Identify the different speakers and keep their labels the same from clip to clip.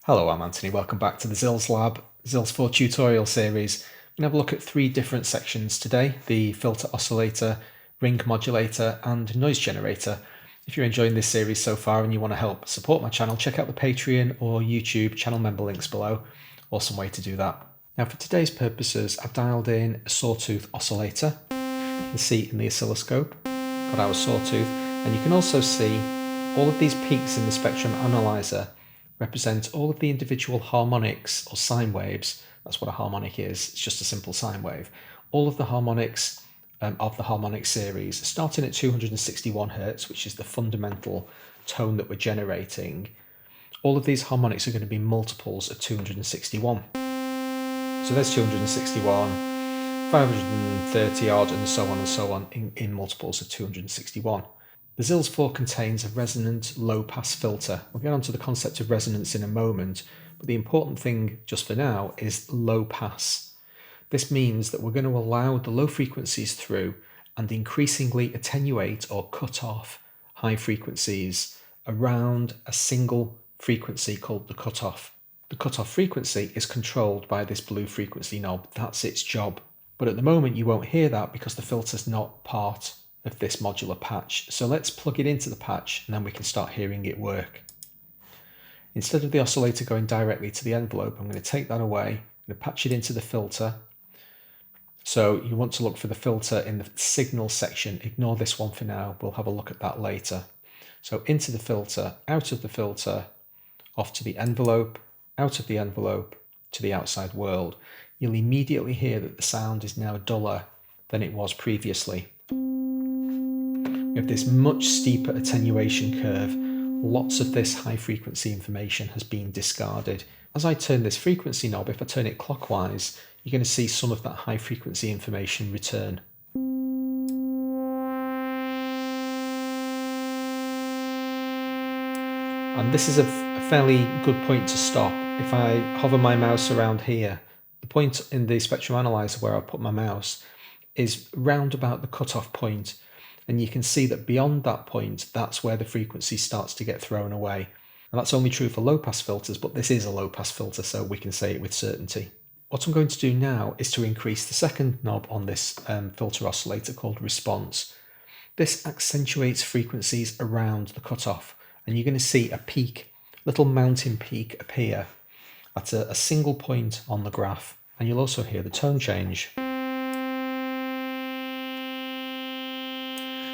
Speaker 1: Hello, I'm Anthony. Welcome back to the Xils Lab, Xils.4 tutorial series. We're going to have a look at three different sections today: the filter oscillator, ring modulator, and noise generator. If you're enjoying this series so far and you want to help support my channel, check out the Patreon or YouTube channel member links below. Awesome way to do that. Now for today's purposes, I've dialed in a sawtooth oscillator. You can see in the oscilloscope, got our sawtooth, and you can also see all of these peaks in the spectrum analyzer represent all of the individual harmonics or sine waves. That's what a harmonic is. It's just a simple sine wave. All of the harmonics of the harmonic series, starting at 261 Hz, which is the fundamental tone that we're generating. All of these harmonics are going to be multiples of 261. So there's 261, 530 odd, and so on in multiples of 261. The Xils.4 contains a resonant low-pass filter. We'll get onto the concept of resonance in a moment, but the important thing just for now is low pass. This means that we're going to allow the low frequencies through and increasingly attenuate or cut off high frequencies around a single frequency called the cutoff. The cutoff frequency is controlled by this blue frequency knob. That's its job. But at the moment you won't hear that because the filter's not part of this modular patch. So let's plug it into the patch and then we can start hearing it work. Instead of the oscillator going directly to the envelope, I'm going to take that away. I'm going to patch it into the filter. So you want to look for the filter in the signal section. Ignore this one for now. We'll have a look at that later. So into the filter, out of the filter, off to the envelope, out of the envelope, to the outside world. You'll immediately hear that the sound is now duller than it was previously. We have this much steeper attenuation curve. Lots of this high frequency information has been discarded. As I turn this frequency knob, if I turn it clockwise, you're going to see some of that high frequency information return. And this is a fairly good point to stop. If I hover my mouse around here, the point in the spectrum analyzer where I put my mouse is round about the cutoff point. And you can see that beyond that point, that's where the frequency starts to get thrown away. And that's only true for low-pass filters, but this is a low-pass filter, so we can say it with certainty. What I'm going to do now is to increase the second knob on this filter oscillator called response. This accentuates frequencies around the cutoff, and you're going to see a peak, little mountain peak appear at a single point on the graph, and you'll also hear the tone change.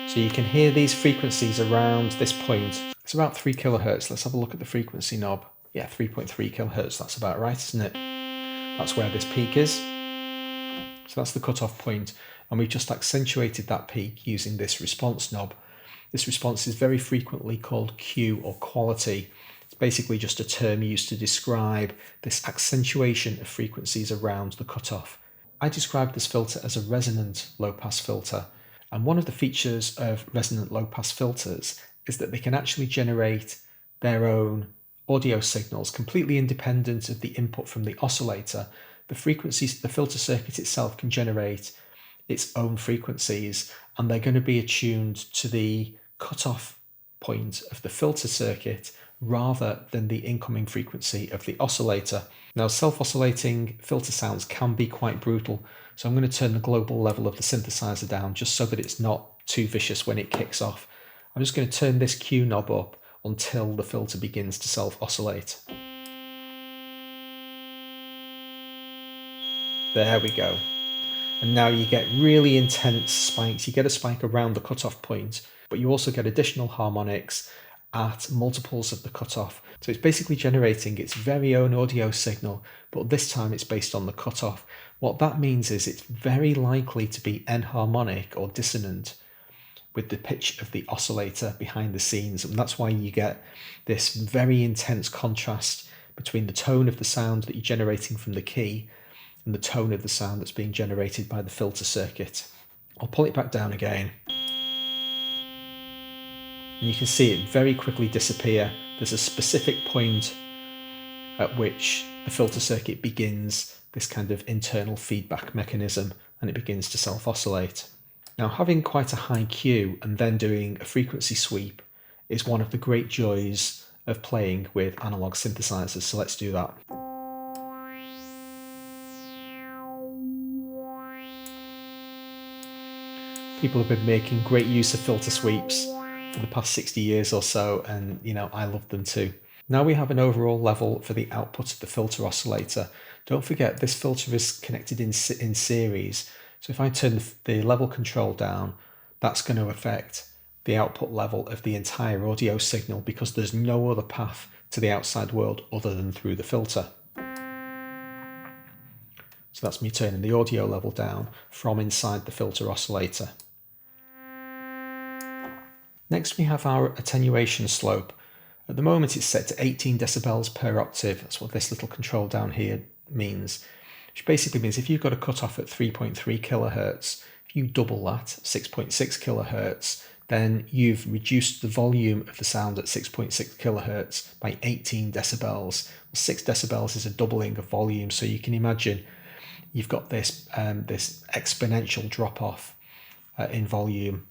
Speaker 1: So you can hear these frequencies around this point. It's about 3 kHz. Let's have a look at the frequency knob. Yeah, 3.3 kHz. That's about right, isn't it? That's where this peak is. So that's the cutoff point, and we've just accentuated that peak using this response knob. This response is very frequently called Q or quality. It's basically just a term used to describe this accentuation of frequencies around the cutoff. I describe this filter as a resonant low-pass filter. And one of the features of resonant low-pass filters is that they can actually generate their own audio signals completely independent of the input from the oscillator. The frequencies, the filter circuit itself can generate its own frequencies, and they're going to be attuned to the cutoff point of the filter circuit rather than the incoming frequency of the oscillator. Now, self-oscillating filter sounds can be quite brutal, so I'm going to turn the global level of the synthesizer down just so that it's not too vicious when it kicks off. I'm just going to turn this Q knob up until the filter begins to self-oscillate. There we go. And now you get really intense spikes. You get a spike around the cutoff point, but you also get additional harmonics at multiples of the cutoff. So it's basically generating its very own audio signal, but this time it's based on the cutoff. What that means is it's very likely to be enharmonic or dissonant with the pitch of the oscillator behind the scenes. And that's why you get this very intense contrast between the tone of the sound that you're generating from the key and the tone of the sound that's being generated by the filter circuit. I'll pull it back down again. And you can see it very quickly disappear. There's a specific point at which the filter circuit begins this kind of internal feedback mechanism and it begins to self-oscillate. Now, having quite a high Q and then doing a frequency sweep is one of the great joys of playing with analog synthesizers, so let's do that. People have been making great use of filter sweeps for the past 60 years or so, and I love them too. Now we have an overall level for the output of the filter oscillator. Don't forget, this filter is connected in series, so if I turn the level control down, that's going to affect the output level of the entire audio signal because there's no other path to the outside world other than through the filter. So that's me turning the audio level down from inside the filter oscillator. Next we have our attenuation slope. At the moment it's set to 18 decibels per octave. That's what this little control down here means. Which basically means if you've got a cutoff at 3.3 kilohertz, if you double that, 6.6 kilohertz, then you've reduced the volume of the sound at 6.6 kilohertz by 18 decibels. 6 decibels is a doubling of volume, so you can imagine you've got this exponential drop off in volume,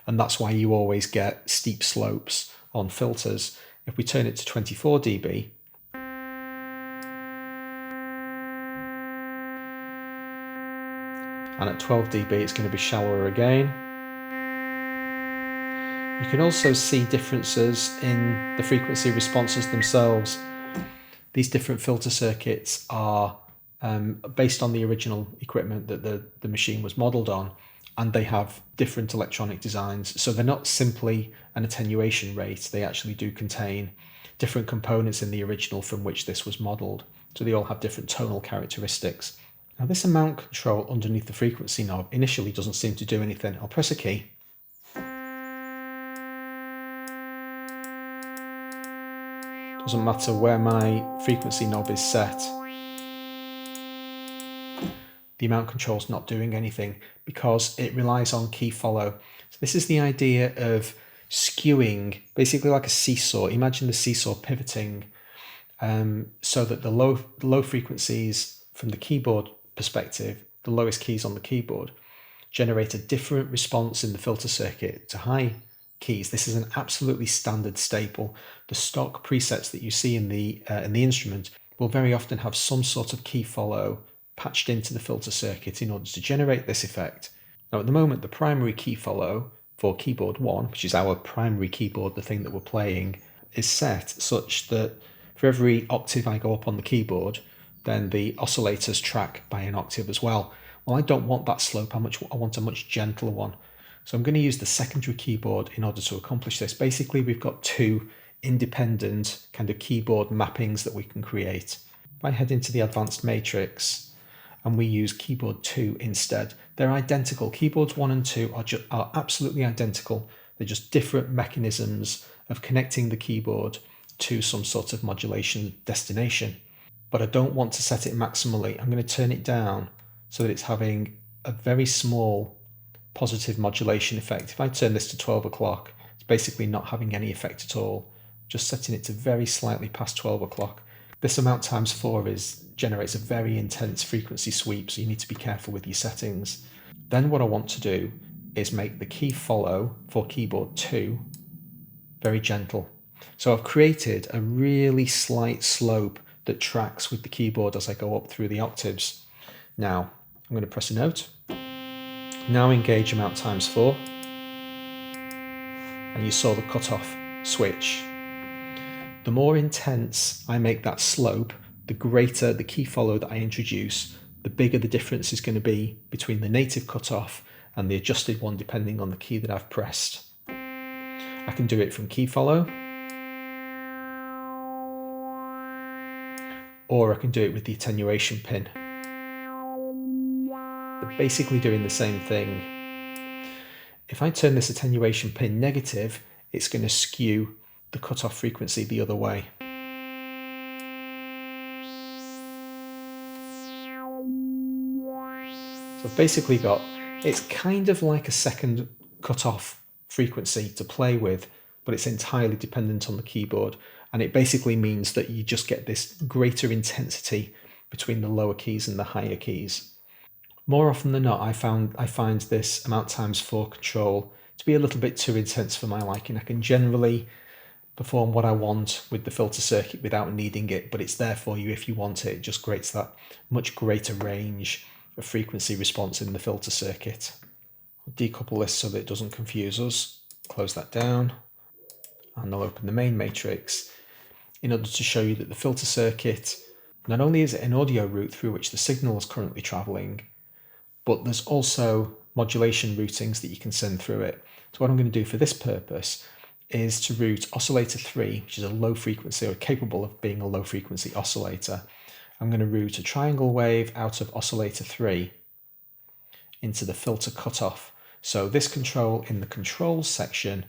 Speaker 1: and that's why you always get steep slopes on filters. If we turn it to 24 dB, and at 12 dB it's going to be shallower again. You can also see differences in the frequency responses themselves. These different filter circuits are based on the original equipment that the machine was modelled on, and they have different electronic designs. So they're not simply an attenuation rate, they actually do contain different components in the original from which this was modelled. So they all have different tonal characteristics. Now this amount control underneath the frequency knob initially doesn't seem to do anything. I'll press a key. Doesn't matter where my frequency knob is set. The amount control is not doing anything because it relies on key follow. So this is the idea of skewing, basically like a seesaw. Imagine the seesaw pivoting so that the low frequencies from the keyboard perspective, the lowest keys on the keyboard, generate a different response in the filter circuit to high keys. This is an absolutely standard staple. The stock presets that you see in the instrument will very often have some sort of key follow patched into the filter circuit in order to generate this effect. Now at the moment the primary key follow for keyboard 1, which is our primary keyboard, the thing that we're playing, is set such that for every octave I go up on the keyboard, then the oscillators track by an octave as well. Well, I don't want that slope, I want a much gentler one. So I'm going to use the secondary keyboard in order to accomplish this. Basically we've got two independent kind of keyboard mappings that we can create. If I head into the advanced matrix, and we use keyboard 2 instead. They're identical. Keyboards 1 and 2 are absolutely identical. They're just different mechanisms of connecting the keyboard to some sort of modulation destination. But I don't want to set it maximally. I'm going to turn it down so that it's having a very small positive modulation effect. If I turn this to 12 o'clock, it's basically not having any effect at all. Just setting it to very slightly past 12 o'clock. This amount times 4 generates a very intense frequency sweep, so you need to be careful with your settings. Then what I want to do is make the key follow for keyboard 2 very gentle. So I've created a really slight slope that tracks with the keyboard as I go up through the octaves. Now I'm going to press a note. Now engage amount times 4, and you saw the cutoff switch. The more intense I make that slope, the greater the key follow that I introduce, the bigger the difference is going to be between the native cutoff and the adjusted one depending on the key that I've pressed. I can do it from key follow, or I can do it with the attenuation pin. They're basically doing the same thing. If I turn this attenuation pin negative, it's going to skew the cutoff frequency the other way. So I've basically got, it's kind of like a second cutoff frequency to play with, but it's entirely dependent on the keyboard, and it basically means that you just get this greater intensity between the lower keys and the higher keys. More often than not, I find this amount times 4 control to be a little bit too intense for my liking. I can generally perform what I want with the filter circuit without needing it, but it's there for you if you want it. It just creates that much greater range of frequency response in the filter circuit. I'll decouple this so that it doesn't confuse us. Close that down, and I'll open the main matrix in order to show you that the filter circuit, not only is it an audio route through which the signal is currently traveling, but there's also modulation routings that you can send through it. So what I'm going to do for this purpose is to route oscillator 3, which is a low frequency, or capable of being a low frequency oscillator. I'm going to route a triangle wave out of oscillator 3 into the filter cutoff. So this control in the controls section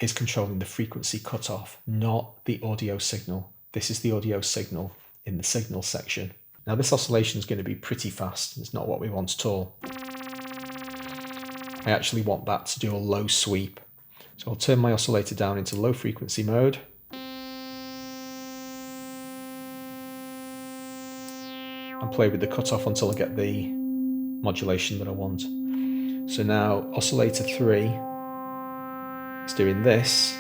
Speaker 1: is controlling the frequency cutoff, not the audio signal. This is the audio signal in the signal section. Now this oscillation is going to be pretty fast. It's not what we want at all. I actually want that to do a low sweep. So I'll turn my oscillator down into low frequency mode. And play with the cutoff until I get the modulation that I want. So now oscillator 3 is doing this,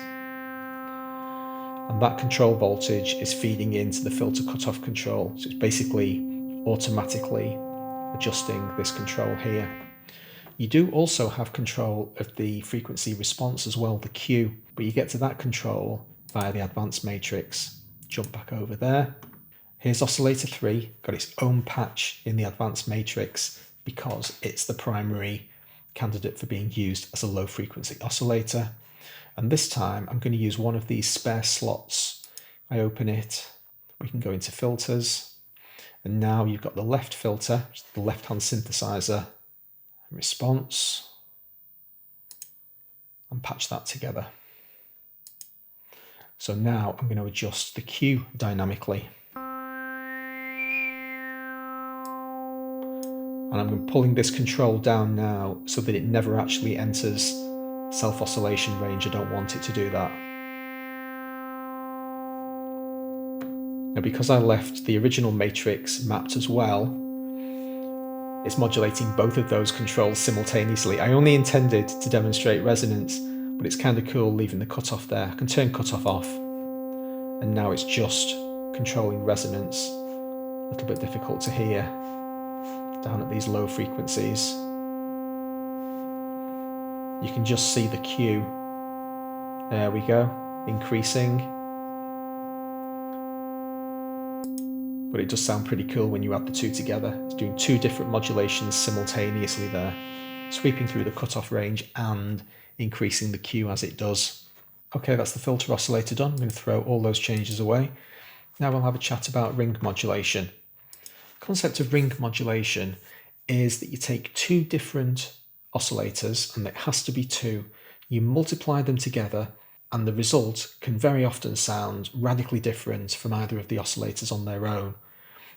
Speaker 1: and that control voltage is feeding into the filter cutoff control. So it's basically automatically adjusting this control here. You do also have control of the frequency response as well, the Q, but you get to that control via the advanced matrix. Jump back over there. Here's oscillator 3, got its own patch in the advanced matrix because it's the primary candidate for being used as a low frequency oscillator. And this time I'm going to use one of these spare slots. I open it, we can go into filters, and now you've got the left filter, which is the left-hand synthesizer, response, and patch that together. So now I'm going to adjust the Q dynamically. And I'm pulling this control down now so that it never actually enters self-oscillation range. I don't want it to do that. Now because I left the original matrix mapped as well, it's modulating both of those controls simultaneously. I only intended to demonstrate resonance, but it's kind of cool leaving the cutoff there. I can turn cutoff off, and now it's just controlling resonance. A little bit difficult to hear down at these low frequencies. You can just see the Q. There we go, increasing. But it does sound pretty cool when you add the two together. It's doing two different modulations simultaneously there, sweeping through the cutoff range and increasing the Q as it does. Okay, that's the filter oscillator done. I'm going to throw all those changes away. Now we'll have a chat about ring modulation. The concept of ring modulation is that you take two different oscillators, and it has to be two. You multiply them together, and the result can very often sound radically different from either of the oscillators on their own.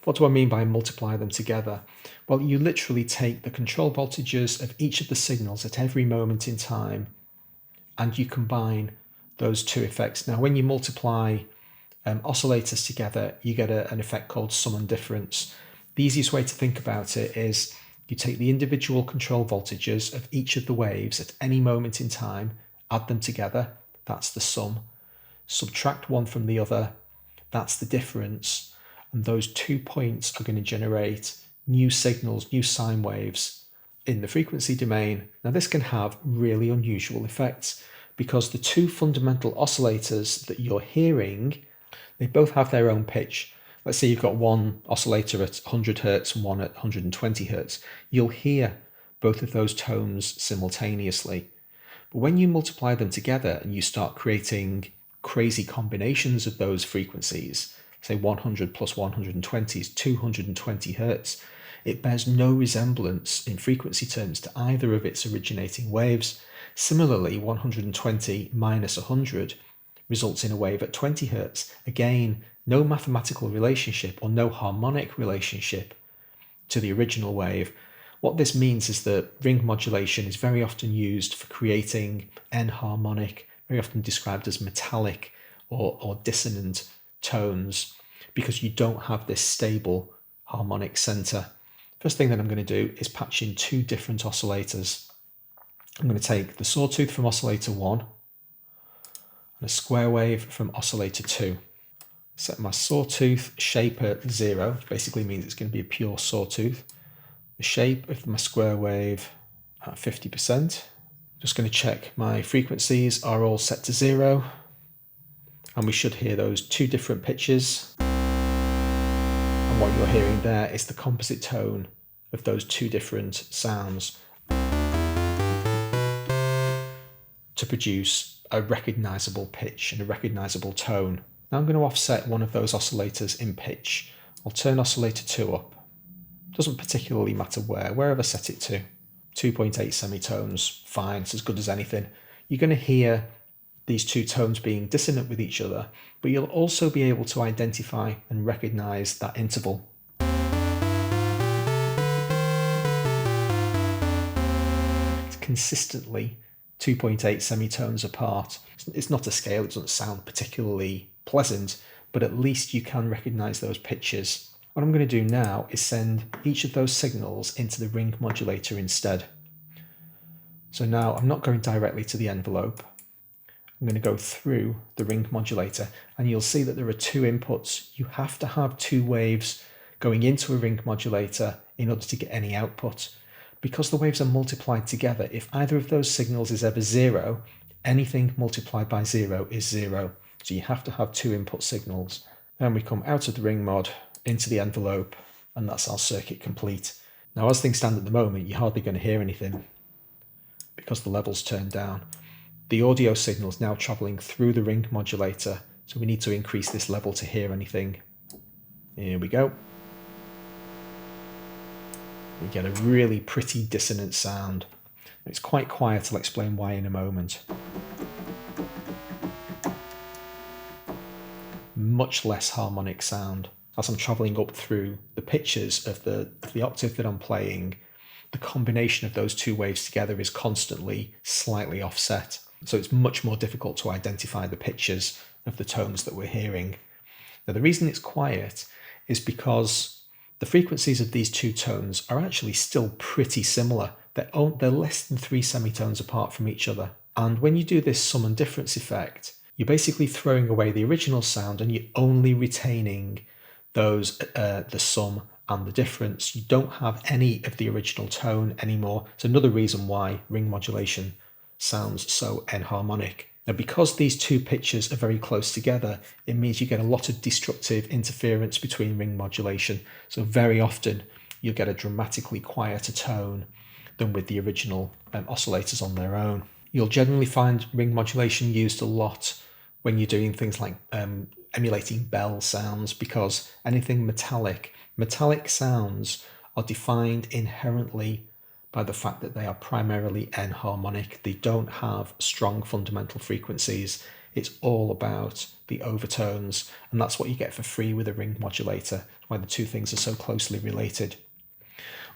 Speaker 1: What do I mean by multiply them together? Well, you literally take the control voltages of each of the signals at every moment in time, and you combine those two effects. Now, when you multiply oscillators together, you get an effect called sum and difference. The easiest way to think about it is you take the individual control voltages of each of the waves at any moment in time, add them together, that's the sum, subtract one from the other, that's the difference, and those 2 points are going to generate new signals, new sine waves in the frequency domain. Now this can have really unusual effects because the two fundamental oscillators that you're hearing, they both have their own pitch. Let's say you've got one oscillator at 100 Hz and one at 120 Hz. You'll hear both of those tones simultaneously. But when you multiply them together and you start creating crazy combinations of those frequencies, say 100 plus 120 is 220 Hz, it bears no resemblance in frequency terms to either of its originating waves. Similarly, 120 minus 100 results in a wave at 20 Hz. Again, no mathematical relationship or no harmonic relationship to the original wave. What this means is that ring modulation is very often used for creating enharmonic, very often described as metallic or dissonant tones, because you don't have this stable harmonic center. First thing that I'm going to do is patch in two different oscillators. I'm going to take the sawtooth from oscillator 1, and a square wave from oscillator 2. Set my sawtooth shape at 0, which basically means it's going to be a pure sawtooth. The shape of my square wave at 50%. Just going to check my frequencies are all set to 0, and we should hear those two different pitches. And what you're hearing there is the composite tone of those two different sounds to produce a recognizable pitch and a recognizable tone. Now I'm going to offset one of those oscillators in pitch. I'll turn oscillator 2 up. Doesn't particularly matter wherever I set it to. 2.8 semitones, fine, it's as good as anything. You're going to hear these two tones being dissonant with each other, but you'll also be able to identify and recognize that interval. It's consistently 2.8 semitones apart. It's not a scale, it doesn't sound particularly pleasant, but at least you can recognize those pitches. What I'm going to do now is send each of those signals into the ring modulator instead. So now I'm not going directly to the envelope. I'm going to go through the ring modulator, and you'll see that there are two inputs. You have to have two waves going into a ring modulator in order to get any output. Because the waves are multiplied together, if either of those signals is ever 0, anything multiplied by 0 is 0. So you have to have two input signals. Then we come out of the ring mod, into the envelope, and that's our circuit complete. Now, as things stand at the moment, you're hardly going to hear anything because the level's turned down. The audio signal is now travelling through the ring modulator, so we need to increase this level to hear anything. Here we go. We get a really pretty dissonant sound. It's quite quiet, I'll explain why in a moment. Much less harmonic sound. As I'm travelling up through the pitches of the octave that I'm playing, the combination of those two waves together is constantly slightly offset. So it's much more difficult to identify the pitches of the tones that we're hearing. Now, the reason it's quiet is because the frequencies of these two tones are actually still pretty similar. They're less than 3 semitones apart from each other. And when you do this sum and difference effect, you're basically throwing away the original sound and you're only retaining those, the sum and the difference. You don't have any of the original tone anymore. It's another reason why ring modulation sounds so enharmonic. Now, because these two pitches are very close together, it means you get a lot of destructive interference between ring modulation. So very often you'll get a dramatically quieter tone than with the original oscillators on their own. You'll generally find ring modulation used a lot when you're doing things like emulating bell sounds, because anything metallic sounds are defined inherently by the fact that they are primarily enharmonic. They don't have strong fundamental frequencies. It's all about the overtones, and that's what you get for free with a ring modulator. That's why the two things are so closely related.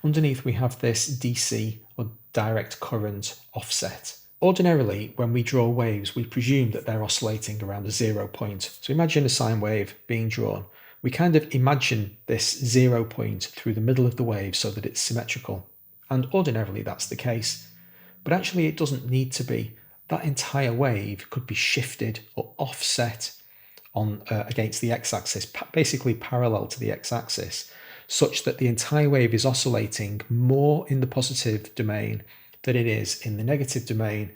Speaker 1: Underneath we have this DC, or direct current offset. Ordinarily, when we draw waves, we presume that they're oscillating around a 0 point. So imagine a sine wave being drawn. We kind of imagine this 0 point through the middle of the wave so that it's symmetrical. And ordinarily that's the case. But actually it doesn't need to be. That entire wave could be shifted or offset on against the x-axis, basically parallel to the x-axis, such that the entire wave is oscillating more in the positive domain than it is in the negative domain.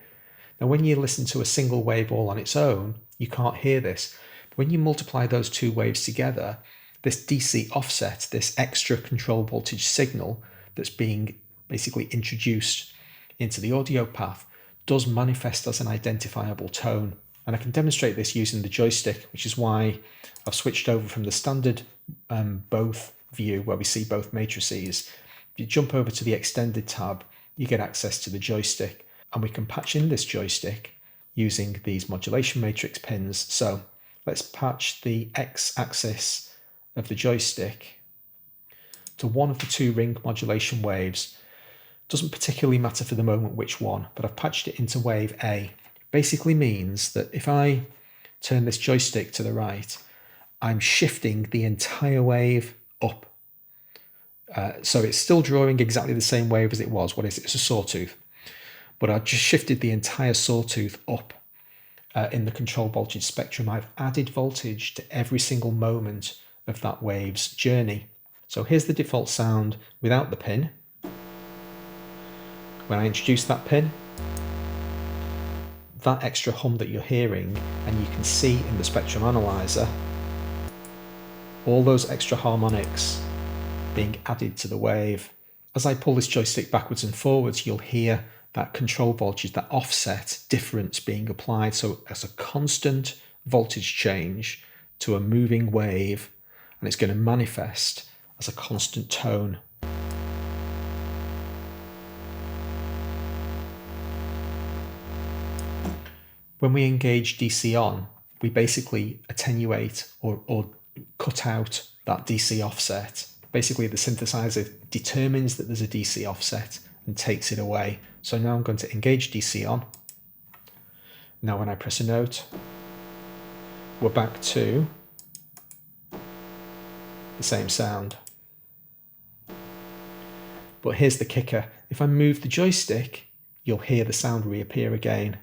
Speaker 1: Now, when you listen to a single wave all on its own, you can't hear this. When you multiply those two waves together, this DC offset, this extra control voltage signal that's being basically introduced into the audio path, does manifest as an identifiable tone. And I can demonstrate this using the joystick, which is why I've switched over from the standard both view where we see both matrices. If you jump over to the extended tab, you get access to the joystick, and we can patch in this joystick using these modulation matrix pins. So let's patch the x-axis of the joystick to one of the two ring modulation waves. Doesn't particularly matter for the moment which one, but I've patched it into wave A. Basically means that if I turn this joystick to the right, I'm shifting the entire wave up. So it's still drawing exactly the same wave as it was. What is it? It's a sawtooth. But I've just shifted the entire sawtooth up. in the control voltage spectrum, I've added voltage to every single moment of that wave's journey. So here's the default sound without the pin. When I introduce that pin, that extra hum that you're hearing, and you can see in the spectrum analyzer, all those extra harmonics being added to the wave. As I pull this joystick backwards and forwards, you'll hear that control voltage, that offset difference being applied. So as a constant voltage change to a moving wave, and it's going to manifest as a constant tone. When we engage DC on, we basically attenuate or cut out that DC offset. Basically, the synthesizer determines that there's a DC offset and takes it away. So now I'm going to engage DC on. Now when I press a note, we're back to the same sound. But here's the kicker. If I move the joystick, you'll hear the sound reappear again.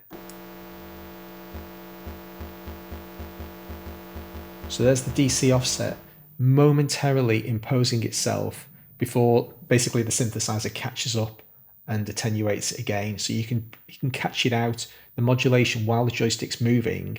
Speaker 1: So there's the DC offset momentarily imposing itself before basically the synthesizer catches up and attenuates it again. So you can catch it out. The modulation while the joystick's moving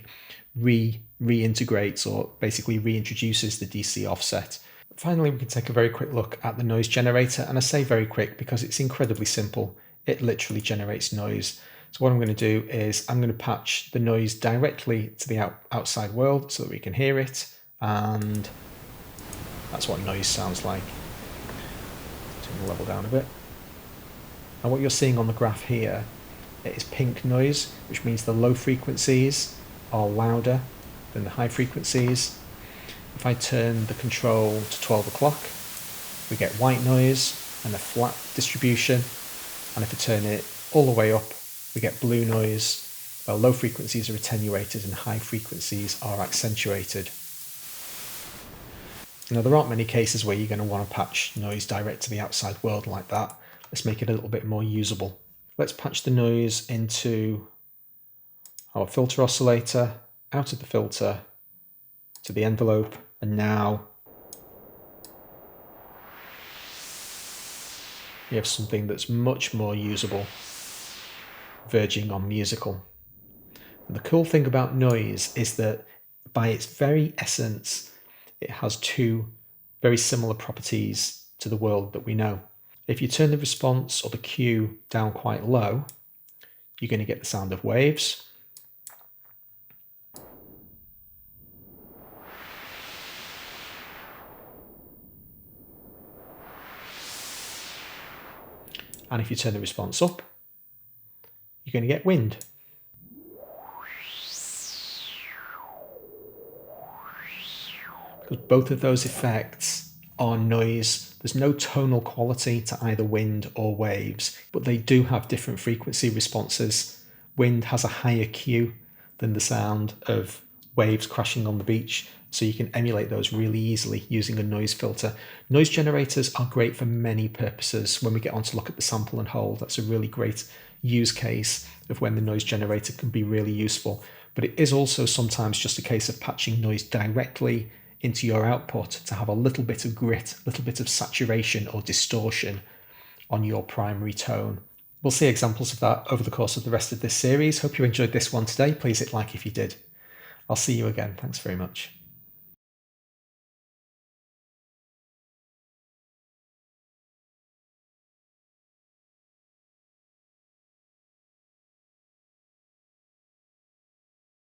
Speaker 1: reintegrates or basically reintroduces the DC offset. Finally, we can take a very quick look at the noise generator, and I say very quick because it's incredibly simple. It literally generates noise. So what I'm going to do is I'm going to patch the noise directly to the outside world so that we can hear it, and that's what noise sounds like. Turn the level down a bit. And what you're seeing on the graph here is pink noise, which means the low frequencies are louder than the high frequencies. If I turn the control to 12 o'clock, we get white noise and a flat distribution. And if I turn it all the way up, we get blue noise, where low frequencies are attenuated and high frequencies are accentuated. Now, there aren't many cases where you're going to want to patch noise direct to the outside world like that. Let's make it a little bit more usable. Let's patch the noise into our filter oscillator, out of the filter, to the envelope, and now you have something that's much more usable, verging on musical. And the cool thing about noise is that by its very essence, it has two very similar properties to the world that we know. If you turn the response or the Q down quite low, you're going to get the sound of waves. And if you turn the response up, you're going to get wind. Because both of those effects are noise. There's no tonal quality to either wind or waves, but they do have different frequency responses. Wind has a higher Q than the sound of waves crashing on the beach, so you can emulate those really easily using a noise filter. Noise generators are great for many purposes. When we get on to look at the sample and hold, that's a really great use case of when the noise generator can be really useful. But it is also sometimes just a case of patching noise directly into your output to have a little bit of grit, a little bit of saturation or distortion on your primary tone. We'll see examples of that over the course of the rest of this series. Hope you enjoyed this one today. Please hit like if you did. I'll see you again. Thanks very much.